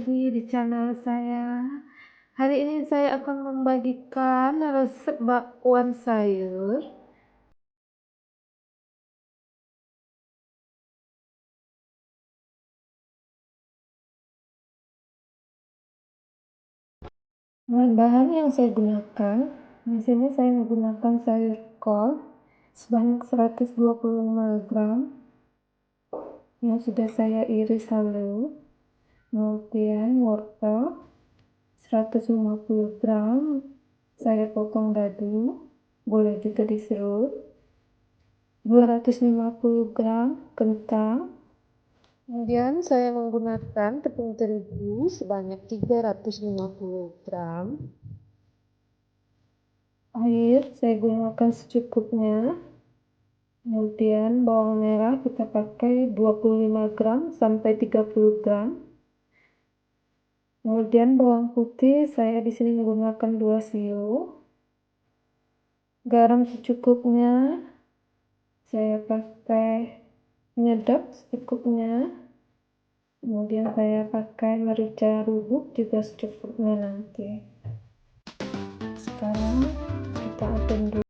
lagi di channel saya. Hari ini saya akan membagikan resep bakwan sayur. Bahan-bahan yang saya gunakan, di sini saya menggunakan sayur kol sebanyak 125 gram yang sudah saya iris halus. Kemudian wortel 150 gram saya potong dadu, boleh juga diserut. 250 gram kentang. Kemudian saya menggunakan tepung terigu sebanyak 350 gram. Air saya gunakan secukupnya. Kemudian bawang merah kita pakai 25 gram sampai 30 gram. Kemudian bawang putih saya di sini menggunakan 2 siu. Garam secukupnya. Saya pakai penyedap secukupnya. Kemudian saya pakai merica bubuk juga secukupnya nanti. Sekarang kita adon dulu.